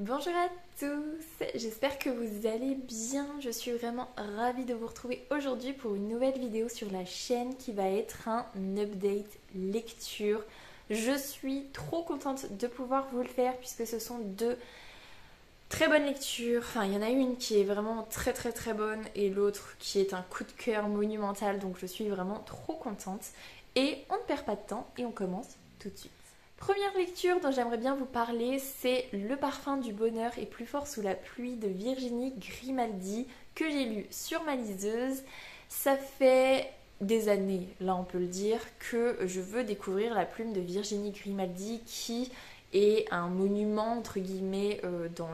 Bonjour à tous, j'espère que vous allez bien. Je suis vraiment ravie de vous retrouver aujourd'hui pour une nouvelle vidéo sur la chaîne qui va être un update lecture. Je suis trop contente de pouvoir vous le faire puisque ce sont deux très bonnes lectures. Enfin, il y en a une qui est vraiment très bonne et l'autre qui est un coup de cœur monumental, donc je suis vraiment trop contente. Et on ne perd pas de temps et on commence tout de suite. Première lecture dont j'aimerais bien vous parler, c'est Le parfum du bonheur est plus fort sous la pluie de Virginie Grimaldi, que j'ai lu sur ma liseuse. Ça fait des années, là on peut le dire, que je veux découvrir la plume de Virginie Grimaldi qui est un monument entre guillemets dans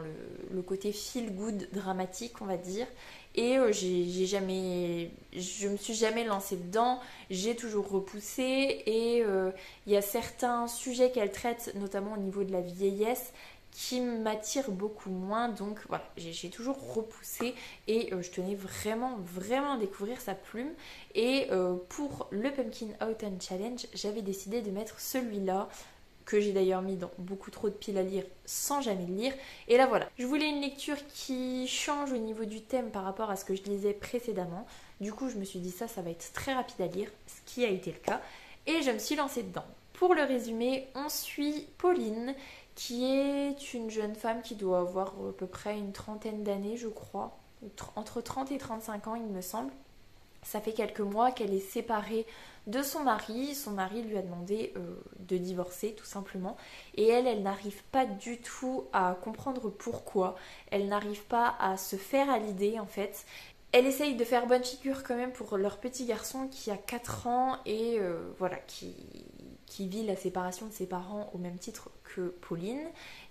le côté feel good dramatique on va dire. Et je me suis jamais lancée dedans, j'ai toujours repoussé et il y a certains sujets qu'elle traite, notamment au niveau de la vieillesse, qui m'attirent beaucoup moins. Donc voilà, j'ai toujours repoussé et je tenais vraiment à découvrir sa plume. Et pour le Pumpkin Autumn Challenge, j'avais décidé de mettre celui-là, que j'ai d'ailleurs mis dans beaucoup trop de piles à lire sans jamais le lire. Et là voilà, je voulais une lecture qui change au niveau du thème par rapport à ce que je lisais précédemment. Du coup, je me suis dit ça va être très rapide à lire, ce qui a été le cas. Et je me suis lancée dedans. Pour le résumé, on suit Pauline, qui est une jeune femme qui doit avoir à peu près une trentaine d'années, je crois. Entre 30 et 35 ans, il me semble. Ça fait quelques mois qu'elle est séparée de son mari. Son mari lui a demandé de divorcer tout simplement. Et elle n'arrive pas du tout à comprendre pourquoi. Elle n'arrive pas à se faire à l'idée en fait. Elle essaye de faire bonne figure quand même pour leur petit garçon qui a 4 ans et voilà, qui vit la séparation de ses parents au même titre que Pauline.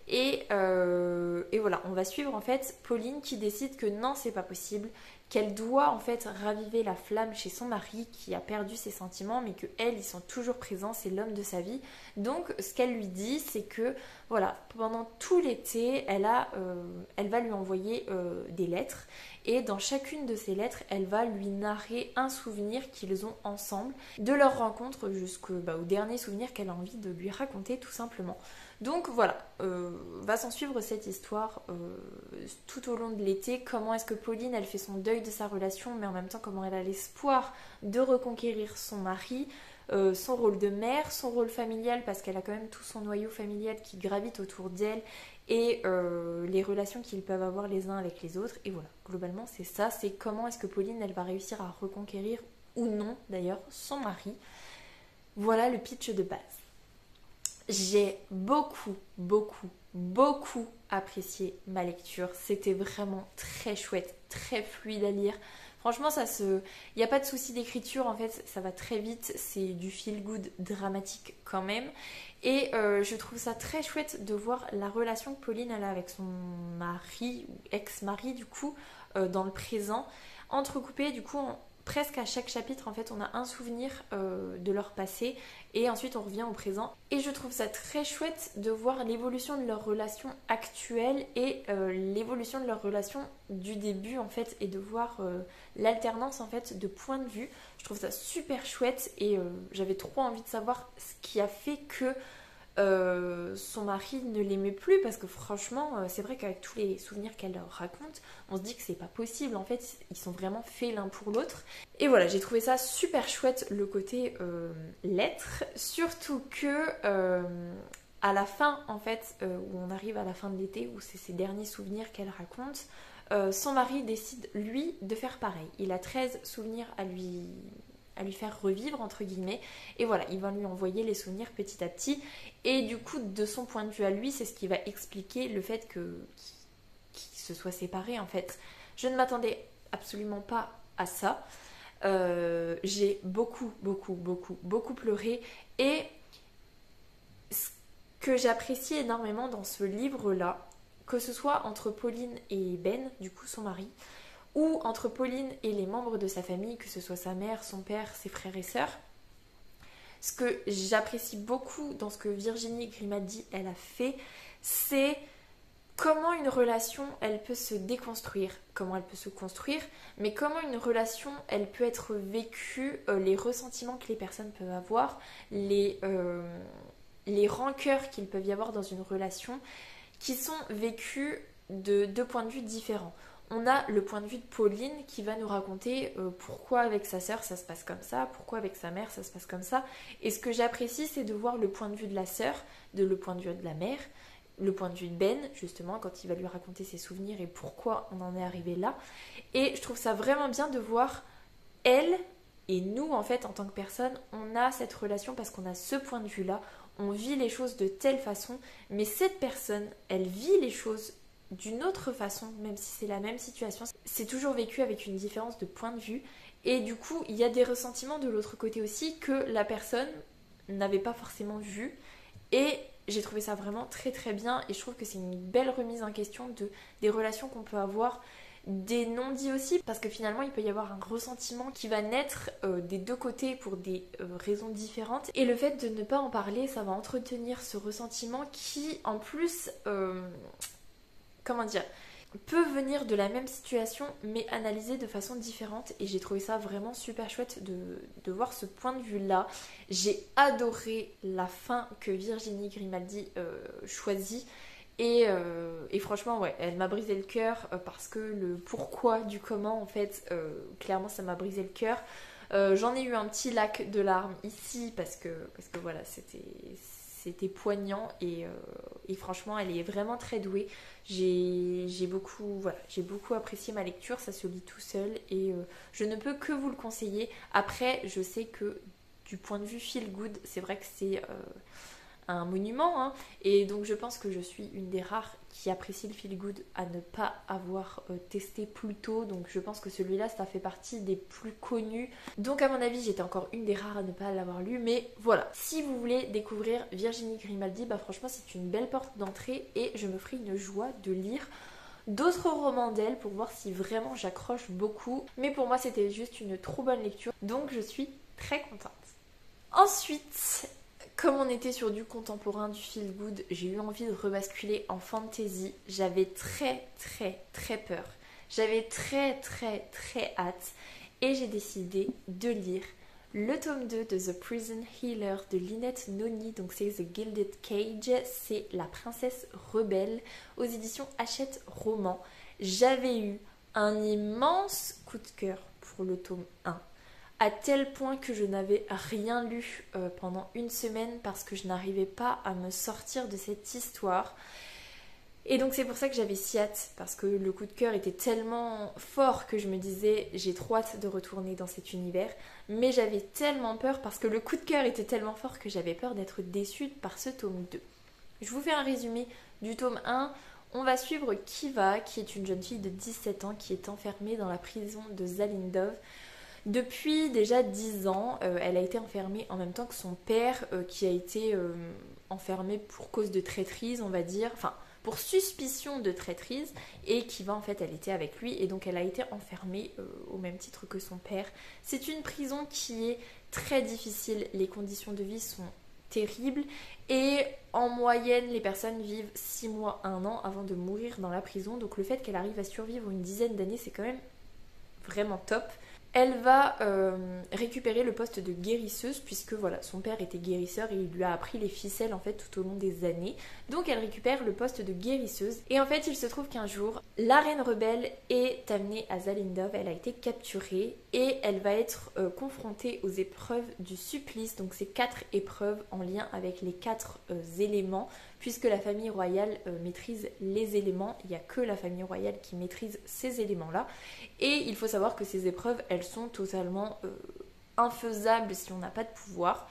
Et voilà, on va suivre en fait Pauline qui décide que non, c'est pas possible, qu'elle doit en fait raviver la flamme chez son mari qui a perdu ses sentiments, mais que elle, ils sont toujours présents, c'est l'homme de sa vie. Donc ce qu'elle lui dit, c'est que voilà, pendant tout l'été, elle va lui envoyer des lettres, et dans chacune de ces lettres, elle va lui narrer un souvenir qu'ils ont ensemble, de leur rencontre jusqu'au dernier souvenir qu'elle a envie de lui raconter tout simplement. Donc voilà, va s'en suivre cette histoire tout au long de l'été. Comment est-ce que Pauline, elle fait son deuil de sa relation, mais en même temps comment elle a l'espoir de reconquérir son mari, son rôle de mère, son rôle familial, parce qu'elle a quand même tout son noyau familial qui gravite autour d'elle, et les relations qu'ils peuvent avoir les uns avec les autres. Et voilà, globalement c'est ça, c'est comment est-ce que Pauline, elle va réussir à reconquérir, ou non d'ailleurs, son mari. Voilà le pitch de base. J'ai beaucoup apprécié ma lecture. C'était vraiment très chouette, très fluide à lire. Franchement, il n'y a pas de souci d'écriture, en fait, ça va très vite. C'est du feel good dramatique quand même. Et je trouve ça très chouette de voir la relation que Pauline a avec son mari, ou ex-mari du coup, dans le présent, entrecoupé du coup presque à chaque chapitre en fait on a un souvenir de leur passé et ensuite on revient au présent, et je trouve ça très chouette de voir l'évolution de leur relation actuelle et l'évolution de leur relation du début en fait, et de voir l'alternance en fait de points de vue. Je trouve ça super chouette et j'avais trop envie de savoir ce qui a fait que son mari ne l'aimait plus, parce que franchement c'est vrai qu'avec tous les souvenirs qu'elle leur raconte, on se dit que c'est pas possible, en fait ils sont vraiment faits l'un pour l'autre. Et voilà, j'ai trouvé ça super chouette le côté lettres, surtout que à la fin en fait, où on arrive à la fin de l'été, où c'est ses derniers souvenirs qu'elle raconte, son mari décide lui de faire pareil. Il a 13 souvenirs à lui faire revivre entre guillemets, et voilà, il va lui envoyer les souvenirs petit à petit, et du coup de son point de vue à lui, c'est ce qui va expliquer le fait qu'ils se soient séparés en fait. Je ne m'attendais absolument pas à ça. J'ai beaucoup pleuré, et ce que j'apprécie énormément dans ce livre là, que ce soit entre Pauline et Ben, du coup son mari, ou entre Pauline et les membres de sa famille, que ce soit sa mère, son père, ses frères et sœurs. Ce que j'apprécie beaucoup dans ce que Virginie Grimaldi elle a fait, c'est comment une relation elle peut se déconstruire, comment elle peut se construire, mais comment une relation elle peut être vécue, les ressentiments que les personnes peuvent avoir, les rancœurs qu'il peut y avoir dans une relation, qui sont vécus de deux points de vue différents. On a le point de vue de Pauline qui va nous raconter pourquoi avec sa sœur ça se passe comme ça, pourquoi avec sa mère ça se passe comme ça. Et ce que j'apprécie, c'est de voir le point de vue de la sœur, le point de vue de la mère, le point de vue de Ben, justement, quand il va lui raconter ses souvenirs et pourquoi on en est arrivé là. Et je trouve ça vraiment bien de voir elle et nous, en fait, en tant que personne, on a cette relation parce qu'on a ce point de vue-là, on vit les choses de telle façon, mais cette personne, elle vit les choses d'une autre façon, même si c'est la même situation. C'est toujours vécu avec une différence de point de vue, et du coup, il y a des ressentiments de l'autre côté aussi que la personne n'avait pas forcément vu, et j'ai trouvé ça vraiment très très bien, et je trouve que c'est une belle remise en question des relations qu'on peut avoir, des non-dits aussi, parce que finalement il peut y avoir un ressentiment qui va naître des deux côtés pour des raisons différentes, et le fait de ne pas en parler, ça va entretenir ce ressentiment qui en plus comment dire, peut venir de la même situation mais analysé de façon différente, et j'ai trouvé ça vraiment super chouette de voir ce point de vue là. J'ai adoré la fin que Virginie Grimaldi choisit. Et franchement, ouais, elle m'a brisé le cœur parce que le pourquoi du comment, en fait, clairement, ça m'a brisé le cœur. J'en ai eu un petit lac de larmes ici parce que voilà, c'était poignant, et franchement, elle est vraiment très douée. J'ai beaucoup apprécié ma lecture, ça se lit tout seul, et je ne peux que vous le conseiller. Après, je sais que du point de vue feel good, c'est vrai que c'est un monument, hein. Et donc je pense que je suis une des rares qui apprécie le feel good à ne pas avoir testé plus tôt, donc je pense que celui-là ça fait partie des plus connus, donc à mon avis j'étais encore une des rares à ne pas l'avoir lu. Mais voilà, si vous voulez découvrir Virginie Grimaldi, bah franchement c'est une belle porte d'entrée, et je me ferai une joie de lire d'autres romans d'elle pour voir si vraiment j'accroche beaucoup, mais pour moi c'était juste une trop bonne lecture, donc je suis très contente. Ensuite, comme on était sur du contemporain, du feel good, j'ai eu envie de rebasculer en fantasy. J'avais très très très peur. J'avais très très très hâte. Et j'ai décidé de lire le tome 2 de The Prison Healer de Lynette Noni. Donc c'est The Gilded Cage, c'est La Princesse Rebelle aux éditions Hachette Roman. J'avais eu un immense coup de cœur pour le tome 1. À tel point que je n'avais rien lu pendant une semaine parce que je n'arrivais pas à me sortir de cette histoire. Et donc c'est pour ça que j'avais si hâte, parce que le coup de cœur était tellement fort que je me disais j'ai trop hâte de retourner dans cet univers. Mais j'avais tellement peur parce que le coup de cœur était tellement fort que j'avais peur d'être déçue par ce tome 2. Je vous fais un résumé du tome 1. On va suivre Kiva, qui est une jeune fille de 17 ans qui est enfermée dans la prison de Zalindov. Depuis déjà 10 ans, elle a été enfermée en même temps que son père, qui a été enfermé pour cause de traîtrise, on va dire, enfin pour suspicion de traîtrise, et Kiva en fait elle était avec lui, et donc elle a été enfermée au même titre que son père. C'est une prison qui est très difficile, les conditions de vie sont terribles, et en moyenne les personnes vivent 6 mois, 1 an avant de mourir dans la prison, donc le fait qu'elle arrive à survivre une dizaine d'années, c'est quand même vraiment top. Elle va récupérer le poste de guérisseuse, puisque voilà, son père était guérisseur et il lui a appris les ficelles en fait tout au long des années. Donc elle récupère le poste de guérisseuse, et en fait il se trouve qu'un jour la reine rebelle est amenée à Zalindov, elle a été capturée et elle va être confrontée aux épreuves du supplice. Donc c'est 4 épreuves en lien avec les 4 éléments, puisque la famille royale maîtrise les éléments, il n'y a que la famille royale qui maîtrise ces éléments-là. Et il faut savoir que ces épreuves, elles sont totalement infaisables si on n'a pas de pouvoir.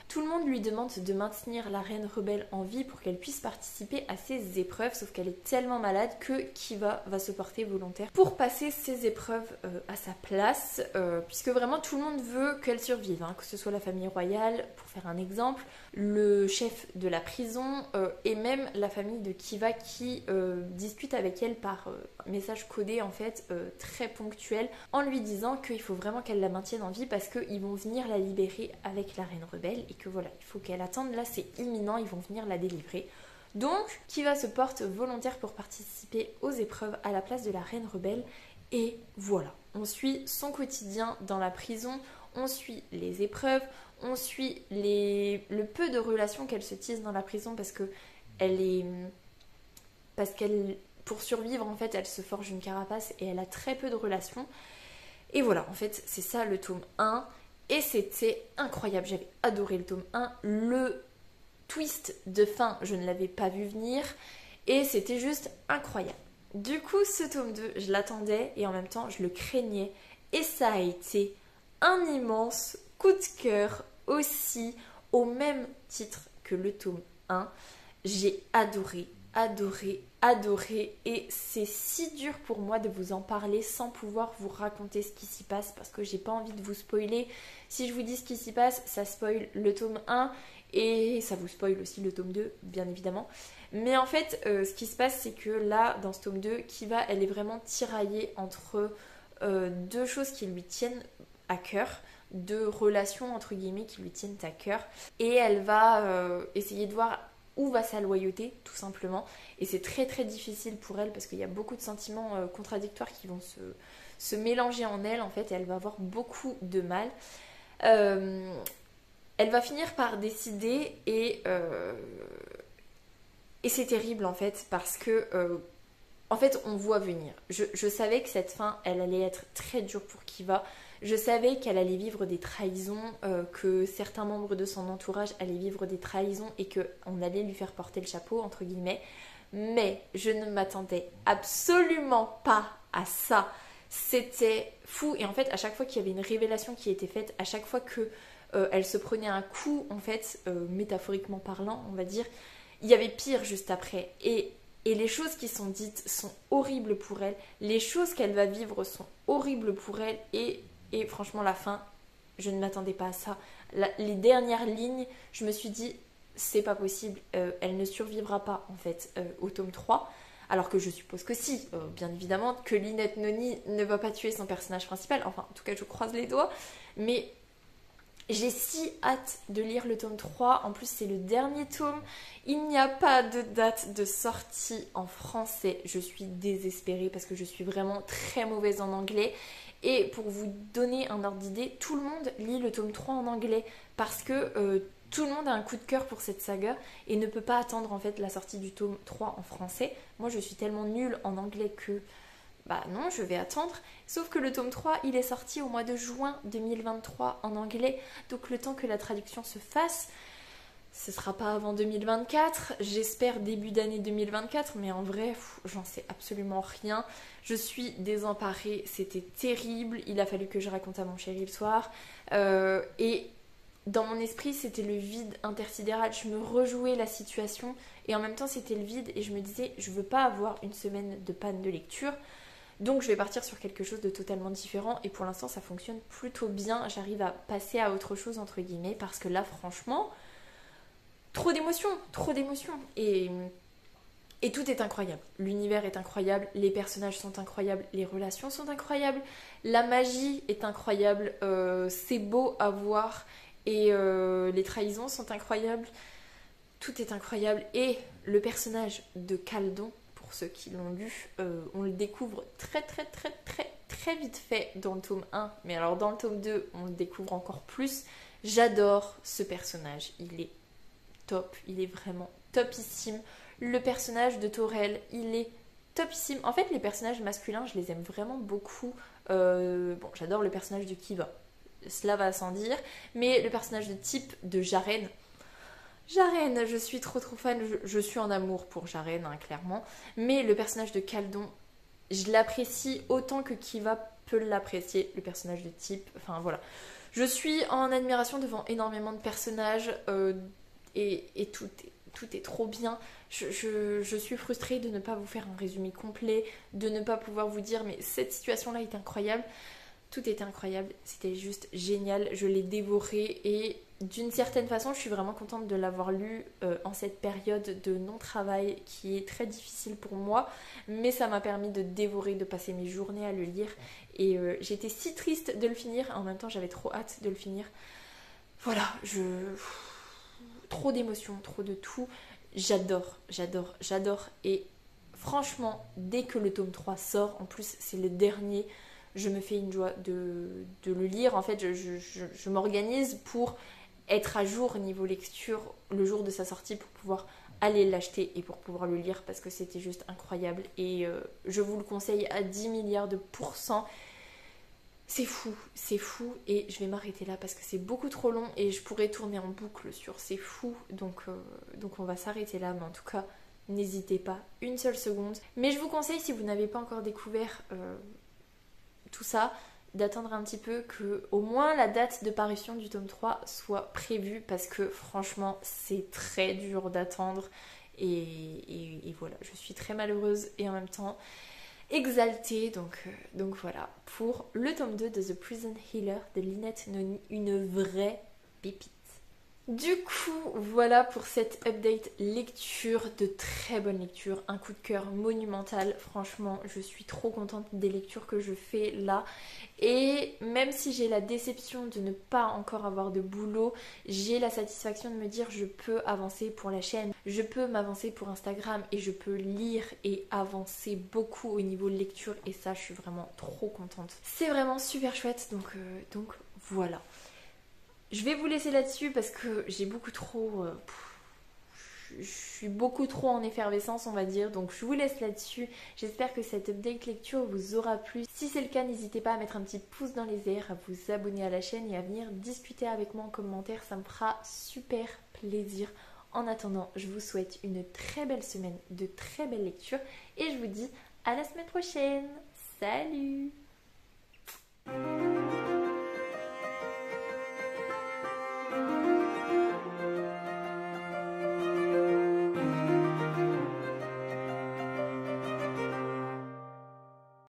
Tout le monde lui demande de maintenir la reine rebelle en vie pour qu'elle puisse participer à ces épreuves, sauf qu'elle est tellement malade que Kiva va se porter volontaire pour passer ces épreuves à sa place, puisque vraiment tout le monde veut qu'elle survive, hein, que ce soit la famille royale, pour faire un exemple, le chef de la prison, et même la famille de Kiva qui discute avec elle par message codé en fait, très ponctuel, en lui disant qu'il faut vraiment qu'elle la maintienne en vie parce qu'ils vont venir la libérer avec la reine rebelle, et que voilà, il faut qu'elle attende, là c'est imminent, ils vont venir la délivrer. Donc Kiva se porte volontaire pour participer aux épreuves à la place de la reine rebelle, et voilà, on suit son quotidien dans la prison, on suit les épreuves, on suit le peu de relations qu'elle se tisse dans la prison, parce que elle est parce qu'elle, pour survivre en fait, elle se forge une carapace et elle a très peu de relations. Et voilà, en fait, c'est ça le tome 1. Et c'était incroyable, j'avais adoré le tome 1. Le twist de fin, je ne l'avais pas vu venir. Et c'était juste incroyable. Du coup, ce tome 2, je l'attendais et en même temps, je le craignais. Et ça a été un immense coup de cœur aussi, au même titre que le tome 1. J'ai adoré, adoré, adoré. Et c'est si dur pour moi de vous en parler sans pouvoir vous raconter ce qui s'y passe parce que j'ai pas envie de vous spoiler. Si je vous dis ce qui s'y passe, ça spoil le tome 1 et ça vous spoil aussi le tome 2, bien évidemment. Mais en fait, ce qui se passe, c'est que là, dans ce tome 2, Kiva, elle est vraiment tiraillée entre deux choses qui lui tiennent à cœur, deux relations, entre guillemets, qui lui tiennent à cœur. Et elle va essayer de voir où va sa loyauté, tout simplement. Et c'est très très difficile pour elle parce qu'il y a beaucoup de sentiments contradictoires qui vont se mélanger en elle, en fait, et elle va avoir beaucoup de mal. Elle va finir par décider et c'est terrible en fait parce que en fait on voit venir. Je savais que cette fin elle allait être très dure pour Kiva. Je savais qu'elle allait vivre des trahisons, que certains membres de son entourage allaient vivre des trahisons et qu'on allait lui faire porter le chapeau entre guillemets. Mais je ne m'attendais absolument pas à ça. C'était fou et en fait à chaque fois qu'il y avait une révélation qui était faite, à chaque fois que elle se prenait un coup en fait, métaphoriquement parlant on va dire, il y avait pire juste après. Et les choses qui sont dites sont horribles pour elle. Les choses qu'elle va vivre sont horribles pour elle. Et franchement, la fin, je ne m'attendais pas à ça. Les dernières lignes, je me suis dit, c'est pas possible. Elle ne survivra pas, en fait, au tome 3. Alors que je suppose que si, bien évidemment, que Lynette Noni ne va pas tuer son personnage principal. Enfin, en tout cas, je croise les doigts. Mais j'ai si hâte de lire le tome 3. En plus, c'est le dernier tome. Il n'y a pas de date de sortie en français. Je suis désespérée parce que je suis vraiment très mauvaise en anglais. Et pour vous donner un ordre d'idée, tout le monde lit le tome 3 en anglais parce que tout le monde a un coup de cœur pour cette saga et ne peut pas attendre en fait la sortie du tome 3 en français. Moi, je suis tellement nulle en anglais que bah non, je vais attendre. Sauf que le tome 3, il est sorti au mois de juin 2023 en anglais. Donc le temps que la traduction se fasse, ce sera pas avant 2024. J'espère début d'année 2024. Mais en vrai, j'en sais absolument rien. Je suis désemparée. C'était terrible. Il a fallu que je raconte à mon chéri le soir. Et dans mon esprit, c'était le vide intersidéral. Je me rejouais la situation. Et en même temps, c'était le vide. Et je me disais, je veux pas avoir une semaine de panne de lecture. Donc je vais partir sur quelque chose de totalement différent et pour l'instant ça fonctionne plutôt bien. J'arrive à passer à autre chose entre guillemets parce que là franchement, trop d'émotions. Et tout est incroyable. L'univers est incroyable, les personnages sont incroyables, les relations sont incroyables, la magie est incroyable, c'est beau à voir et les trahisons sont incroyables. Tout est incroyable et le personnage de Caldon, ceux qui l'ont lu, on le découvre très vite fait dans le tome 1, mais alors dans le tome 2, on le découvre encore plus. J'adore ce personnage, il est top, il est vraiment topissime. Le personnage de Torel, il est topissime. En fait, les personnages masculins, je les aime vraiment beaucoup. Bon, j'adore le personnage de Kiva, cela va sans dire, mais le personnage de type de Jaren, je suis trop fan, je suis en amour pour Jaren, hein, clairement. Mais le personnage de Caldon, je l'apprécie autant que Kiva peut l'apprécier, le personnage de type. Enfin voilà. Je suis en admiration devant énormément de personnages et tout est trop bien. Je suis frustrée de ne pas vous faire un résumé complet, de ne pas pouvoir vous dire mais cette situation-là est incroyable. Tout était incroyable, c'était juste génial, je l'ai dévoré et d'une certaine façon je suis vraiment contente de l'avoir lu en cette période de non-travail qui est très difficile pour moi, mais ça m'a permis de dévorer, de passer mes journées à le lire et j'étais si triste de le finir, en même temps j'avais trop hâte de le finir. Voilà, trop d'émotions, trop de tout, j'adore et franchement dès que le tome 3 sort, en plus c'est le dernier, je me fais une joie de le lire. En fait, je m'organise pour être à jour niveau lecture le jour de sa sortie pour pouvoir allez l'acheter et pour pouvoir le lire parce que c'était juste incroyable et je vous le conseille à 10 milliards de pourcents. C'est fou et je vais m'arrêter là parce que c'est beaucoup trop long et je pourrais tourner en boucle sur c'est fou donc on va s'arrêter là, mais en tout cas n'hésitez pas une seule seconde. Mais je vous conseille, si vous n'avez pas encore découvert tout ça, d'attendre un petit peu que au moins la date de parution du tome 3 soit prévue parce que franchement c'est très dur d'attendre et voilà, je suis très malheureuse et en même temps exaltée, donc voilà pour le tome 2 de The Prison Healer de Lynette Noni, une vraie pépite. Du coup, voilà pour cette update lecture, de très bonnes lectures, un coup de cœur monumental, franchement je suis trop contente des lectures que je fais là et même si j'ai la déception de ne pas encore avoir de boulot, j'ai la satisfaction de me dire je peux avancer pour la chaîne, je peux m'avancer pour Instagram et je peux lire et avancer beaucoup au niveau lecture et ça je suis vraiment trop contente. C'est vraiment super chouette donc voilà. Je vais vous laisser là-dessus parce que j'ai beaucoup trop... je suis beaucoup trop en effervescence on va dire, donc je vous laisse là-dessus. J'espère que cette update lecture vous aura plu. Si c'est le cas, n'hésitez pas à mettre un petit pouce dans les airs, à vous abonner à la chaîne et à venir discuter avec moi en commentaire, ça me fera super plaisir. En attendant, je vous souhaite une très belle semaine, de très belles lectures et je vous dis à la semaine prochaine. Salut!